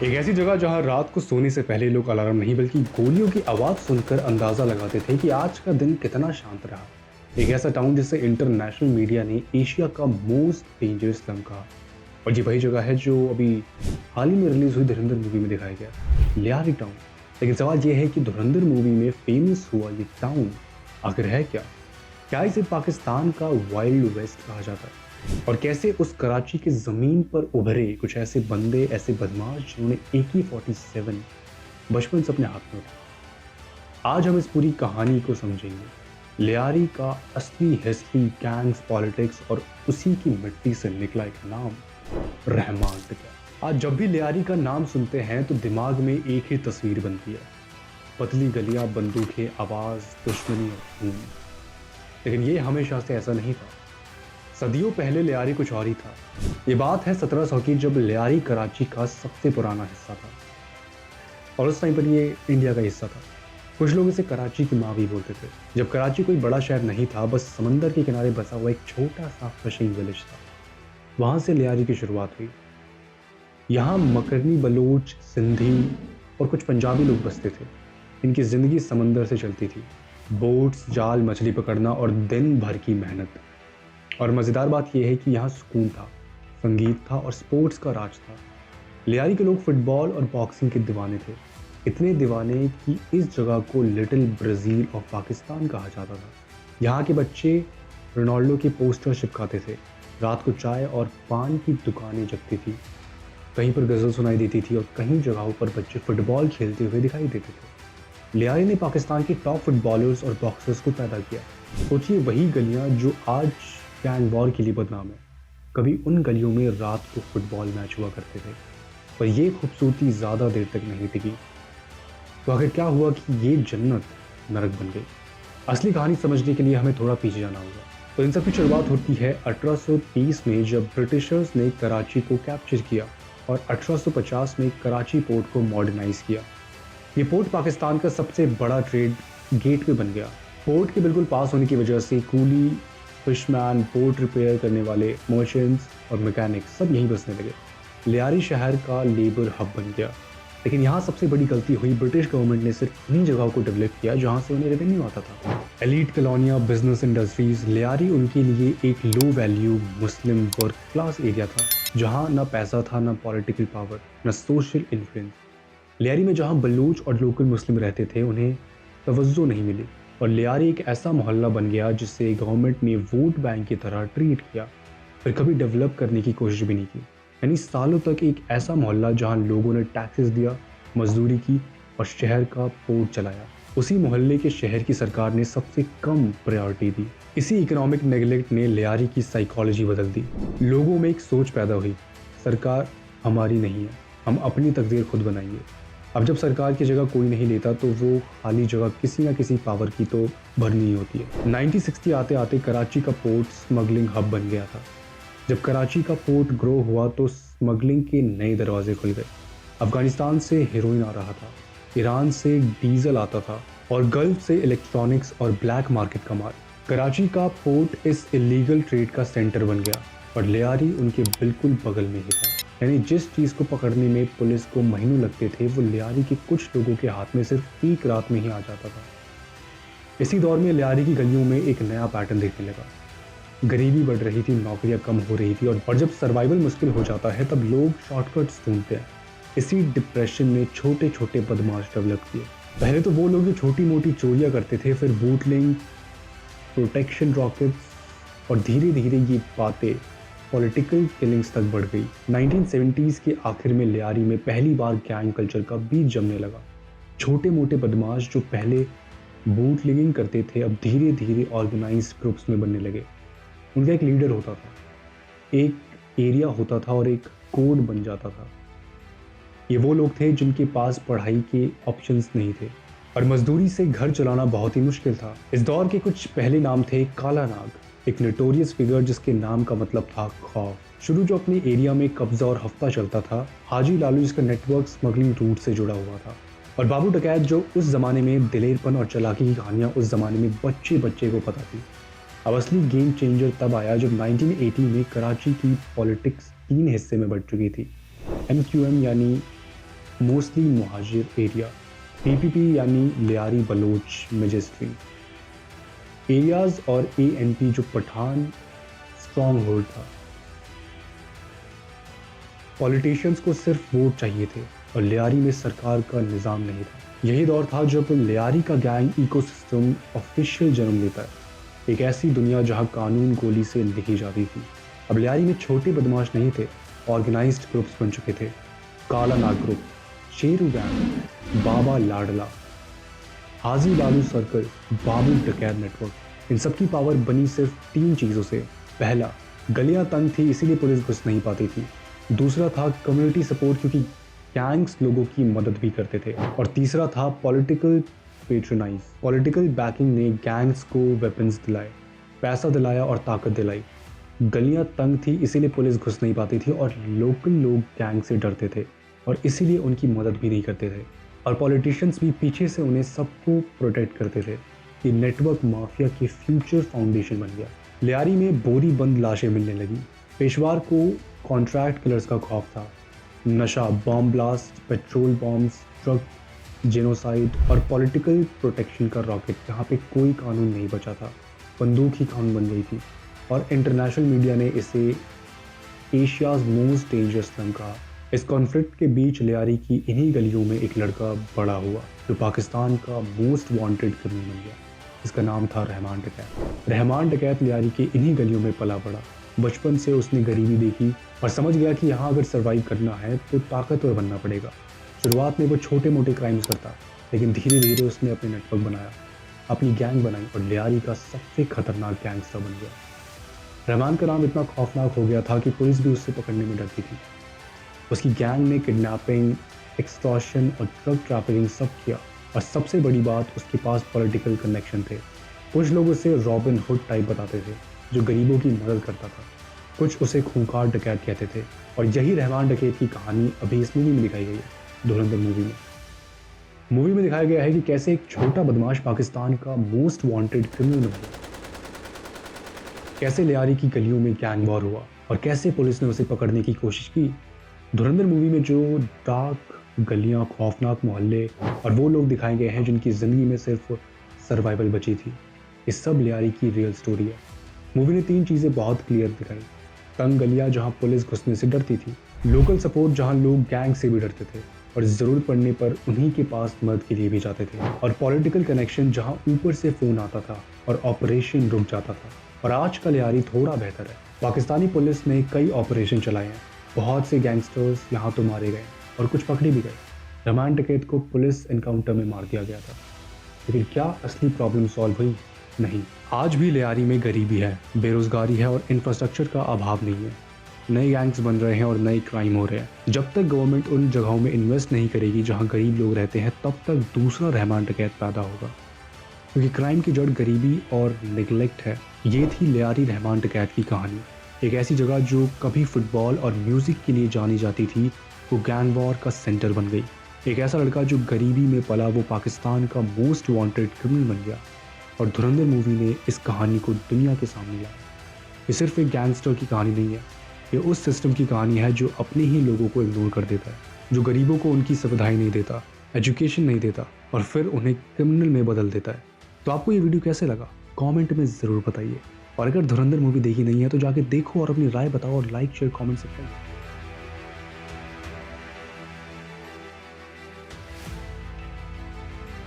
एक ऐसी जगह जहां रात को सोने से पहले लोग अलार्म नहीं बल्कि गोलियों की आवाज सुनकर अंदाजा लगाते थे कि आज का दिन कितना शांत रहा। एक ऐसा टाउन जिसे इंटरनेशनल मीडिया ने एशिया का मोस्ट डेंजरस स्लम कहा। और ये वही जगह है जो अभी हाल ही में रिलीज हुई धुरंधर मूवी में दिखाया गया, लियारी टाउन। लेकिन सवाल यह है कि धुरंधर मूवी में फेमस हुआ ये टाउन आखिर है क्या? क्या इसे पाकिस्तान का वाइल्ड वेस्ट कहा जाता है? और कैसे उस कराची की जमीन पर उभरे कुछ ऐसे बंदे, ऐसे बदमाश जिन्होंने AK-47 बचपन से अपने हाथ में उठाया। आज हम इस पूरी कहानी को समझेंगे, लियारी का असली हिस्ट्री, गैंग्स, पॉलिटिक्स और उसी की मिट्टी से निकला एक नाम, रहमान टिक्का। आज जब भी लियारी का नाम सुनते हैं तो दिमाग में एक ही तस्वीर बनती है, पतली गलियां, बंदूकें, आवाज, दुश्मनी और खून। लेकिन ये हमेशा से ऐसा नहीं था। सदियों पहले लियारी कुछ और ही था। ये बात है 1700 की, जब लियारी कराची का सबसे पुराना हिस्सा था और उस टाइम पर ये इंडिया का हिस्सा था। कुछ लोग इसे कराची की माँ भी बोलते थे। जब कराची कोई बड़ा शहर नहीं था, बस समंदर के किनारे बसा हुआ एक छोटा सा फिशिंग विलेज था। वहां से लियारी की शुरुआत हुई। यहाँ मकरनी, बलोच, सिंधी और कुछ पंजाबी लोग बसते थे। इनकी जिंदगी समंदर से चलती थी, बोट्स, जाल, मछली पकड़ना और दिन भर की मेहनत। और मज़ेदार बात यह है कि यहाँ सुकून था, संगीत था और स्पोर्ट्स का राज था। लियारी के लोग फुटबॉल और बॉक्सिंग के दीवाने थे, इतने दीवाने कि इस जगह को लिटिल ब्राज़ील ऑफ पाकिस्तान कहा जाता था। यहाँ के बच्चे रोनाल्डो के पोस्टर चिपकाते थे, रात को चाय और पान की दुकानें जगती थी, कहीं पर गज़ल सुनाई देती थी और कहीं जगहों पर बच्चे फुटबॉल खेलते हुए दिखाई देते थे। लियारी ने पाकिस्तान के टॉप फुटबॉलर्स और बॉक्सर्स को पैदा किया। सोचिए, वही गलियाँ जो आज गैंग वॉर के लिए बदनाम है, कभी उन गलियों में रात को फुटबॉल मैच हुआ करते थे। पर ये खूबसूरती ज़्यादा देर तक नहीं टिकी। तो आखिर क्या हुआ कि ये जन्नत नरक बन गई? असली कहानी समझने के लिए हमें थोड़ा पीछे जाना होगा। तो इन सब की शुरुआत होती है 1830 में, जब ब्रिटिशर्स ने कराची को कैप्चर किया और 1850 में कराची पोर्ट को मॉडर्नाइज किया। ये पोर्ट पाकिस्तान का सबसे बड़ा ट्रेड गेटवे बन गया। पोर्ट के बिल्कुल पास होने की वजह से कूली, फिशमैन, बोट रिपेयर करने वाले, मर्चेंट्स और मैकेनिक्स सब यहीं बसने लगे। लियारी शहर का लेबर हब बन गया। लेकिन यहाँ सबसे बड़ी गलती हुई, ब्रिटिश गवर्नमेंट ने सिर्फ उन्हीं जगहों को डेवलप किया जहाँ से उन्हें रेवेन्यू आता था। एलीट कॉलोनियाँ, बिजनेस इंडस्ट्रीज। लियारी उनके लिए एक low value Muslim work class area था, जहाँ ना पैसा था, ना पॉलिटिकल पावर, ना सोशल इन्फ्लुएंस। लियारी में जहाँ बलूच और लोकल मुस्लिम रहते थे, उन्हें तवज्जो नहीं मिली और लियारी एक ऐसा मोहल्ला बन गया जिसे गवर्नमेंट ने वोट बैंक की तरह ट्रीट किया, फिर कभी डेवलप करने की कोशिश भी नहीं की। यानी सालों तक एक ऐसा मोहल्ला जहां लोगों ने टैक्सेस दिया, मजदूरी की और शहर का पोर्ट चलाया, उसी मोहल्ले के शहर की सरकार ने सबसे कम प्रायोरिटी दी। इसी इकोनॉमिक नेगलेक्ट ने लियारी की साइकोलॉजी बदल दी। लोगों में एक सोच पैदा हुई, सरकार हमारी नहीं है, हम अपनी तकदीर खुद बनाएंगे। अब जब सरकार की जगह कोई नहीं लेता तो वो खाली जगह किसी ना किसी पावर की तो भरनी ही होती है। 1960 आते आते कराची का पोर्ट स्मगलिंग हब बन गया था। जब कराची का पोर्ट ग्रो हुआ तो स्मगलिंग के नए दरवाजे खुल गए। अफगानिस्तान से हेरोइन आ रहा था, ईरान से डीजल आता था और गल्फ से इलेक्ट्रॉनिक्स और ब्लैक मार्केट का माल। कराची का पोर्ट इस इलीगल ट्रेड का सेंटर बन गया और लियारी उनके बिल्कुल बगल में ही था। यानी जिस चीज़ को पकड़ने में पुलिस को महीनों लगते थे, वो लियारी के कुछ लोगों के हाथ में सिर्फ एक रात में ही आ जाता था। इसी दौर में लियारी की गलियों में एक नया पैटर्न देखने लगा। गरीबी बढ़ रही थी, नौकरियां कम हो रही थी और जब सर्वाइवल मुश्किल हो जाता है तब लोग शॉर्टकट्स ढूंढते हैं। इसी डिप्रेशन ने छोटे छोटे बदमाश डेवलप किए। पहले तो वो लोग जो छोटी मोटी चोरियां करते थे, फिर बूटलिंग, प्रोटेक्शन रॉकेट्स और धीरे धीरे ये बातें पॉलिटिकल किलिंग्स तक बढ़ गई। 1970s के आखिर में लियारी में पहली बार गैंग कल्चर का बीज जमने लगा। छोटे मोटे बदमाश जो पहले बूटलिंगिंग करते थे, अब धीरे धीरे ऑर्गेनाइज्ड ग्रुप्स में बनने लगे। उनका एक लीडर होता था, एक एरिया होता था और एक कोड बन जाता था। ये वो लोग थे जिनके पास पढ़ाई के ऑप्शंस नहीं थे और मजदूरी से घर चलाना बहुत ही मुश्किल था। इस दौर के कुछ पहले नाम थे काला नाग, एक नोटोरियस फिगर जिसके नाम का मतलब था खौफ। शुरू जो अपने एरिया में कब्जा और हफ्ता चलता था, हाजी लालू जिसका नेटवर्क स्मगलिंग रूट से जुड़ा हुआ था, और बाबू डकैत जो उस जमाने में दिलेरपन और चालाकी की कहानियां उस जमाने में बच्चे बच्चे को पता थी। अब असली गेम चेंजर तब आया जब 1980 में कराची की पॉलिटिक्स 3 हिस्से में बढ़ चुकी थी। MQM यानी मोस्टली मुहाजिर एरिया, पीपीपी यानी लियारी बलोच मजिस्ट्री एरियाज, और एएनपी जो पठान स्ट्रॉन्ग होल्ड था। पॉलिटिशियंस को सिर्फ वोट चाहिए थे और लियारी में सरकार का निज़ाम नहीं था। यही दौर था जब लियारी का गैंग इकोसिस्टम ऑफिशियल जन्म लेता है, एक ऐसी दुनिया जहां कानून गोली से लिखी जाती थी। अब लियारी में छोटे बदमाश नहीं थे, ऑर्गेनाइज्ड ग्रुप्स बन चुके थे। काला नाग ग्रुप, शेरू गैंग, बाबा लाडला, हाजी लालू सर्कल, बाबू डकैत नेटवर्क। इन सबकी पावर बनी सिर्फ 3 चीज़ों से। पहला, गलियां तंग थी इसीलिए पुलिस घुस नहीं पाती थी। दूसरा था कम्युनिटी सपोर्ट, क्योंकि गैंग्स लोगों की मदद भी करते थे। और तीसरा था पॉलिटिकल पेट्रोनाइज, पॉलिटिकल बैकिंग ने गैंग्स को वेपन्स दिलाए, पैसा दिलाया और ताकत दिलाई। गलियां तंग थी इसीलिए पुलिस घुस नहीं पाती थी और लोकल लोग गैंग से डरते थे और इसीलिए उनकी मदद भी नहीं करते थे। और पॉलिटिशियंस भी पीछे से उन्हें सबको प्रोटेक्ट करते थे। ये नेटवर्क माफिया की फ्यूचर फाउंडेशन बन गया। लियारी में बोरी बंद लाशें मिलने लगी। पेशवार को कॉन्ट्रैक्ट किलर्स का खौफ था। नशा, bomb blast, petrol bombs, drug, genocide और पॉलिटिकल प्रोटेक्शन का रॉकेट, यहाँ पे कोई कानून नहीं बचा था। बंदूक ही कानून बन गई थी। और इंटरनेशनल मीडिया ने इसे एशियाज मोस्ट डेंजरस स्लम कहा। इस कॉन्फ्लिक्ट के बीच लियारी की इन्हीं गलियों में एक लड़का बड़ा हुआ जो पाकिस्तान का मोस्ट वांटेड क्रिमिनल बन गया। इसका नाम था रहमान डकैत। रहमान डकैत लियारी के इन्हीं गलियों में पला बड़ा। बचपन से उसने गरीबी देखी और समझ गया कि यहाँ अगर सर्वाइव करना है तो ताकतवर बनना पड़ेगा। शुरुआत में वो छोटे मोटे क्राइम्स करता, लेकिन धीरे धीरे उसने अपने नेटवर्क बनाया, अपनी गैंग बनाई और लियारी का सबसे खतरनाक गैंगस्टर बन गया। रहमान का नाम इतना खौफनाक हो गया था कि पुलिस भी उससे पकड़ने में डरती थी। उसकी गैंग ने किडनैपिंग, एक्सटॉर्शन और ड्रग ट्रैफिकिंग सब किया और सबसे बड़ी बात, उसके पास पॉलिटिकल कनेक्शन थे। कुछ लोग उसे रॉबिन हुड टाइप बताते थे जो गरीबों की मदद करता था, कुछ उसे खूंखार डकैत कहते थे। और यही रहमान डकैत की कहानी अभी इस मूवी में दिखाई गई है, धुरंधर मूवी में दिखाया गया है कि कैसे एक छोटा बदमाश पाकिस्तान का मोस्ट वांटेड क्रिमिनल बन गया, कैसे लियारी की गलियों में गैंग वॉर हुआ और कैसे पुलिस ने उसे पकड़ने की कोशिश की। धुरंधर मूवी में जो डार्क गलियां, खौफनाक मोहल्ले और वो लोग दिखाए गए हैं जिनकी ज़िंदगी में सिर्फ सर्वाइवल बची थी, ये सब लियारी की रियल स्टोरी है। मूवी ने 3 चीज़ें बहुत क्लियर दिखाई। तंग गलियां जहां पुलिस घुसने से डरती थी, लोकल सपोर्ट जहां लोग गैंग से भी डरते थे और ज़रूरत पड़ने पर उन्हीं के पास मदद के लिए भी जाते थे, और पॉलिटिकल कनेक्शन जहां ऊपर से फ़ोन आता था और ऑपरेशन रुक जाता था। और आज का लियारी थोड़ा बेहतर है। पाकिस्तानी पुलिस ने कई ऑपरेशन चलाए हैं, बहुत से गैंगस्टर्स यहाँ तो मारे गए और कुछ पकड़े भी गए। रहमान डकैत को पुलिस एनकाउंटर में मार दिया गया था, लेकिन क्या असली प्रॉब्लम सॉल्व हुई? नहीं। आज भी लियारी में गरीबी है, बेरोजगारी है और इंफ्रास्ट्रक्चर का अभाव नहीं है। नए गैंग्स बन रहे हैं और नए क्राइम हो रहे हैं। जब तक गवर्नमेंट उन जगहों में इन्वेस्ट नहीं करेगी जहां गरीब लोग रहते हैं, तब तक दूसरा रहमान डकैत पैदा होगा, क्योंकि क्राइम की जड़ गरीबी और निगलेक्ट है। ये थी लियारी रहमान डकैत की कहानी। एक ऐसी जगह जो कभी फुटबॉल और म्यूजिक के लिए जानी जाती थी, वो गैंग वॉर का सेंटर बन गई। एक ऐसा लड़का जो गरीबी में पला, वो पाकिस्तान का मोस्ट वांटेड क्रिमिनल बन गया। और धुरंधर मूवी ने इस कहानी को दुनिया के सामने लाया। ये सिर्फ एक गैंगस्टर की कहानी नहीं है, ये उस सिस्टम की कहानी है जो अपने ही लोगों को इग्नोर कर देता है, जो गरीबों को उनकी सुविधाएं नहीं देता, एजुकेशन नहीं देता और फिर उन्हें क्रिमिनल में बदल देता है। तो आपको ये वीडियो कैसे लगा, कमेंट में ज़रूर बताइए। और अगर धुरंधर मूवी देखी नहीं है तो जाके देखो और अपनी राय बताओ और लाइक, शेयर, कमेंट, सब्सक्राइब।